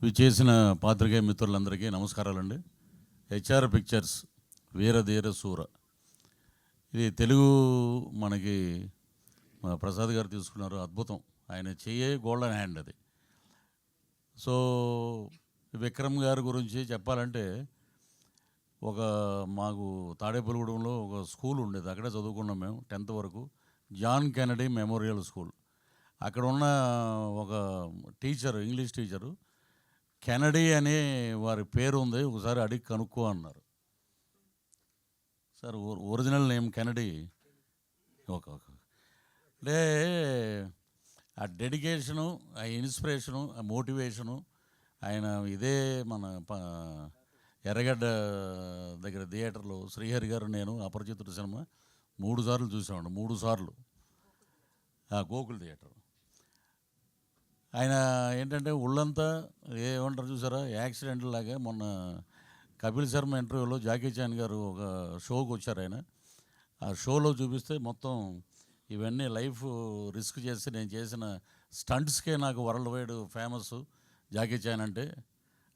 ఇవి చేసిన పాత్రికేయ మిత్రులందరికీ నమస్కారాలండి. హెచ్ఆర్ పిక్చర్స్ వీరధీర శూర, ఇది తెలుగు మనకి ప్రసాద్ గారు తీసుకున్నారు. అద్భుతం, ఆయన చెయ్యే గోల్డెన్ హ్యాండ్ అది. సో విక్రమ్ గారి గురించి చెప్పాలంటే, మాకు తాడేపల్లిగూడెంలో ఒక స్కూల్ ఉండేది, అక్కడే చదువుకున్నాం మేము 10th వరకు. John Kennedy memorial school. అక్కడ ఉన్న ఒక టీచరు, ఇంగ్లీష్ టీచరు, కెనడీ అనే వారి పేరు ఉంది, ఒకసారి అడిగి కనుక్కో అన్నారు. Sir original name Kennedy. అంటే ఆ డెడికేషను, ఆ ఇన్స్పిరేషను, ఆ మోటివేషను, ఆయన ఇదే మన ఎర్రగడ్డ దగ్గర థియేటర్లో శ్రీహరి గారు నేను అపరిచితుడు సినిమా 3 సార్లు చూసామండి. 3 సార్లు గోకుల్ థియేటర్. ఆయన ఏంటంటే ఒళ్ళంతా ఏమంటారు చూసారా, యాక్సిడెంట్ లాగా. మొన్న కపిల్ శర్మ ఇంటర్వ్యూలో జాకీ చాన్ గారు ఒక షోకి వచ్చారు. ఆయన ఆ షోలో చూపిస్తే మొత్తం ఇవన్నీ లైఫ్ రిస్క్ చేసి నేను చేసిన స్టంట్స్కే నాకు world wide famous Jackie Chan అంటే.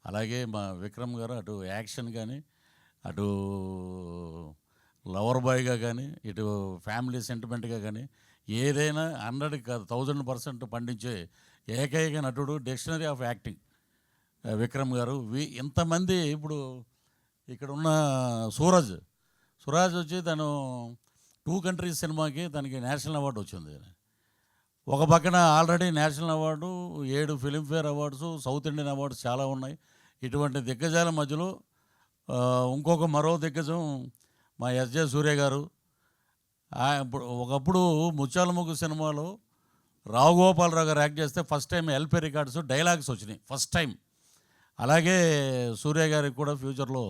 అలాగే మా విక్రమ్ గారు అటు యాక్షన్ కానీ, అటు లవర్ బాయ్గా కానీ, ఇటు ఫ్యామిలీ సెంటిమెంట్గా కానీ, ఏదైనా 100కి కాదు 1000% పండించే ఏకైక నటుడు, డిక్షనరీ ఆఫ్ యాక్టింగ్ విక్రమ్ గారు. ఇంతమంది ఇప్పుడు ఇక్కడ ఉన్న సురాజ్ వచ్చి తను 2 కంట్రీస్ సినిమాకి తనకి నేషనల్ అవార్డు వచ్చింది. ఒక పక్కన already national award, 7 Filmfare awards, south Indian awards చాలా ఉన్నాయి. ఇటువంటి దిగ్గజాల మధ్యలో మరో దిగ్గజం మా ఎస్జే సూర్య గారు. ఒకప్పుడు ముత్యాల ముగ్గు సినిమాలో రావు గోపాలరావు గారు యాక్ట్ చేస్తే first time LP records dialogues వచ్చినాయి, ఫస్ట్ టైం. అలాగే సూర్య గారికి కూడా ఫ్యూచర్లో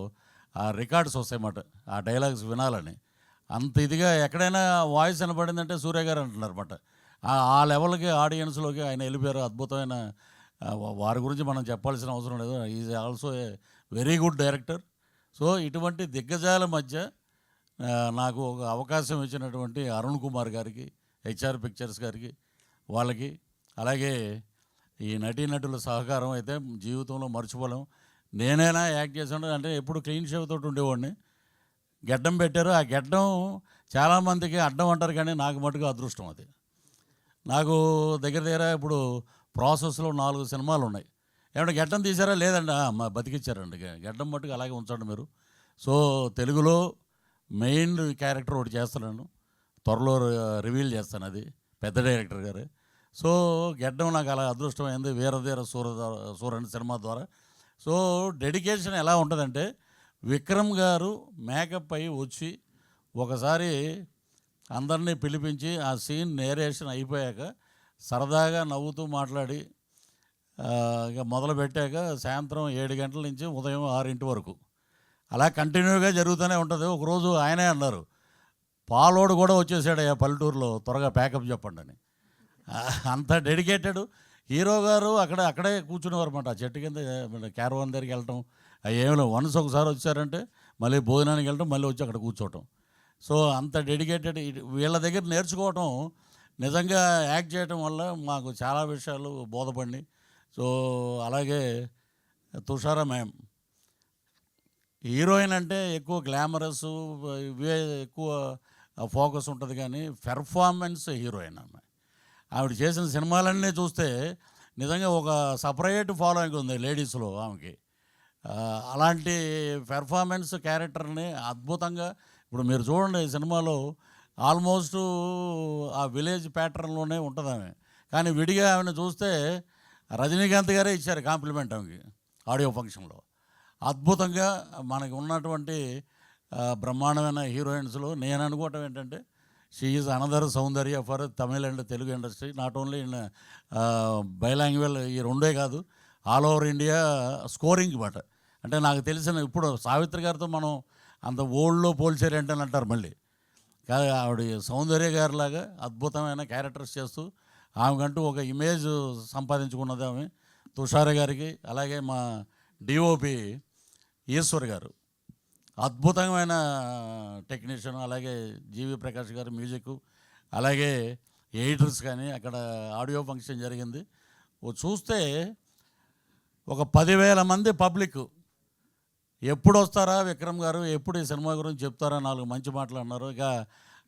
ఆ రికార్డ్స్ వస్తాయన్నమాట, ఆ డైలాగ్స్ వినాలని. అంత ఇదిగా ఎక్కడైనా వాయిస్ వినపడిందంటే సూర్య గారు అంటున్నారు అన్నమాట. ఆ లెవెల్కి ఆడియన్స్లోకి ఆయన వెళ్ళిపోయారు. అద్భుతమైన వారి గురించి మనం చెప్పాల్సిన అవసరం లేదు. Is also a very good director. So ఇటువంటి దిగ్గజాల మధ్య నాకు ఒక అవకాశం ఇచ్చినటువంటి అరుణ్ కుమార్ గారికి, హెచ్ఆర్ పిక్చర్స్ గారికి, వాళ్ళకి, అలాగే ఈ నటీనటుల సహకారం అయితే జీవితంలో మర్చిపోలేం. నేనైనా యాక్ట్ చేశాను అంటే ఎప్పుడు క్లీన్ షేవ్ తోటి ఉండేవాడిని. గెడ్డం పెట్టారు, ఆ గెడ్డం చాలామందికి అడ్డం అంటారు, కానీ నాకు మటుకు అదృష్టం అది. నాకు దగ్గర ఇప్పుడు ప్రాసెస్లో 4 సినిమాలు ఉన్నాయి. ఏమంటే గెడ్డం తీసారా? లేదండి. మా బతికిచ్చారండి. గెడ్డం మట్టుకు అలాగే ఉంచండి మీరు. సో తెలుగులో మెయిన్ క్యారెక్టర్ ఒకటి చేస్తున్నాను, త్వరలో రివీల్ చేస్తాను, అది పెద్ద డైరెక్టర్ గారు. సో గెడ్డం నాకు అలా అదృష్టమైంది వీరధీర శూర సినిమా ద్వారా. సో డెడికేషన్ ఎలా ఉంటుందంటే, విక్రమ్ గారు మేకప్ అయ్యి వచ్చి ఒకసారి అందరినీ పిలిపించి ఆ సీన్ నేరేషన్ అయిపోయాక సరదాగా నవ్వుతూ మాట్లాడి ఇక మొదలు పెట్టాక సాయంత్రం 7 గంటల నుంచి ఉదయం 6 వరకు అలా కంటిన్యూగా జరుగుతూనే ఉంటుంది. ఒకరోజు ఆయనే అన్నారు, పాలోడు కూడా వచ్చేసాడు పల్లెటూరులో, త్వరగా ప్యాకప్ చెప్పండి అని. అంత డెడికేటెడ్ హీరో గారు. అక్కడే కూర్చునేవారు అన్నమాట, ఆ చెట్టు కింద క్యారవాన్ దగ్గరికి వెళ్ళటం. ఏమిలో వన్స్ ఒకసారి వచ్చారంటే మళ్ళీ భోజనానికి వెళ్ళటం, మళ్ళీ వచ్చి అక్కడ కూర్చోవటం. సో అంత డెడికేటెడ్. వీళ్ళ దగ్గర నేర్చుకోవటం, నిజంగా యాక్ట్ చేయటం వల్ల మాకు చాలా విషయాలు బోధపడినాయి. సో అలాగే తుషారా మ్యామ్, హీరోయిన్ అంటే ఎక్కువ గ్లామరస్ ఇవే ఎక్కువ ఫోకస్ ఉంటుంది, కానీ పెర్ఫార్మెన్స్ హీరోయిన్ ఆమె. ఆవిడ చేసిన సినిమాలన్నీ చూస్తే నిజంగా ఒక సపరేట్ ఫాలోయింగ్ ఉంది లేడీస్లో ఆమెకి. అలాంటి పెర్ఫార్మెన్స్ క్యారెక్టర్ని అద్భుతంగా, ఇప్పుడు మీరు చూడండి ఈ సినిమాలో ఆల్మోస్ట్ ఆ విలేజ్ ప్యాటర్న్లోనే ఉంటుంది ఆమె. కానీ విడిగా ఆమెను చూస్తే రజనీకాంత్ గారే ఇచ్చారు కాంప్లిమెంట్ ఆమెకి ఆడియో ఫంక్షన్లో. అద్భుతంగా మనకి ఉన్నటువంటి బ్రహ్మాండమైన హీరోయిన్స్లో నేను అనుకోవటం ఏంటంటే, she is another Soundarya for Tamil and Telugu industry. Not only in బైలాంగ్వేజ్, ఈ రెండే కాదు, ఆల్ ఓవర్ ఇండియా స్కోరింగ్ మాట. అంటే నాకు తెలిసిన ఇప్పుడు సావిత్రి గారితో మనం అంత ఓల్డ్లో పోల్చారేంటని అంటారు మళ్ళీ. కాదు, ఆవిడ సౌందర్య గారిలాగా అద్భుతమైన క్యారెక్టర్స్ చేస్తూ ఆమెకంటూ ఒక ఇమేజ్ సంపాదించుకున్నది ఆమె. తుషార గారికి, అలాగే మా డిఓపి ఈశ్వర్ గారు అద్భుతమైన టెక్నీషియన్, అలాగే జీవి ప్రకాష్ గారు మ్యూజిక్, అలాగే ఎడిటర్స్. కానీ అక్కడ ఆడియో ఫంక్షన్ జరిగింది చూస్తే ఒక 10,000 మంది పబ్లిక్ ఎప్పుడు వస్తారా విక్రమ్ గారు, ఎప్పుడు ఈ సినిమా గురించి చెప్తారా, 4 మంచి మాటలు అన్నారు. ఇక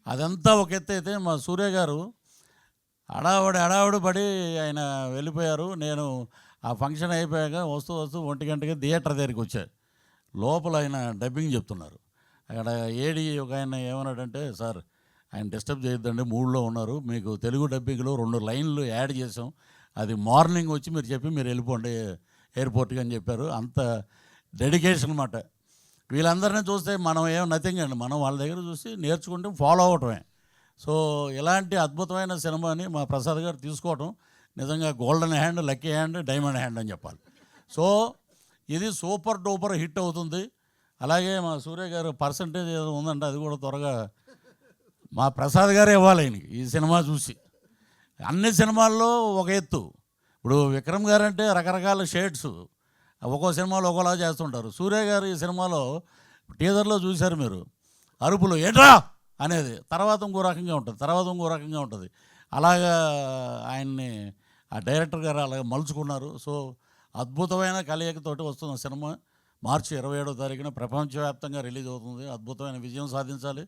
అదంతా ఒక ఎత్తు అయితే మా సూర్య గారు హడావుడి పడి ఆయన వెళ్ళిపోయారు. నేను ఆ ఫంక్షన్ అయిపోయాక వస్తూ 1 గంటకి థియేటర్ దగ్గరికి వచ్చాను. లోపల ఆయన డబ్బింగ్ చెప్తున్నారు. అక్కడ ఏడి ఒక ఆయన ఏమన్నాడంటే, సార్ ఆయన డిస్టర్బ్ చేయొద్దండి, మూడ్లో ఉన్నారు, మీకు తెలుగు డబ్బింగ్లో 2 లైన్లు యాడ్ చేసాం, అది మార్నింగ్ వచ్చి మీరు చెప్పి మీరు వెళ్ళిపోండి ఎయిర్పోర్ట్కి అని చెప్పారు. అంత డెడికేషన్ అన్నమాట. వీళ్ళందరినీ చూస్తే మనం ఏం నథింగ్ అండి, మనం వాళ్ళ దగ్గర చూసి నేర్చుకుంటే ఫాలో అవటమే. సో ఇలాంటి అద్భుతమైన సినిమాని మా ప్రసాద్ గారు తీసుకోవటం నిజంగా golden hand, lucky hand, diamond hand అని చెప్పాలి. సో ఇది సూపర్ డూపర్ హిట్ అవుతుంది. అలాగే మా సూర్య గారు పర్సంటేజ్ ఏదో ఉందంటే అది కూడా త్వరగా మా ప్రసాద్ గారే ఇవ్వాలి ఆయనకి ఈ సినిమా చూసి. అన్ని సినిమాల్లో ఒక ఎత్తు. ఇప్పుడు విక్రమ్ గారు అంటే రకరకాల షేడ్స్, ఒక్కో సినిమాలో ఒక్కోలా చేస్తుంటారు. సూర్య గారు ఈ సినిమాలో టీజర్లో చూశారు మీరు, అరుపులు ఏంట్రా అనేది తర్వాత ఇంకో రకంగా ఉంటుంది. అలాగా ఆయన్ని ఆ డైరెక్టర్ గారు అలాగ మలుచుకున్నారు. సో అద్భుతమైన కలయికతోటి వస్తున్న సినిమా మార్చి 27వ తారీఖున ప్రపంచవ్యాప్తంగా రిలీజ్ అవుతుంది. అద్భుతమైన విజయం సాధించాలి.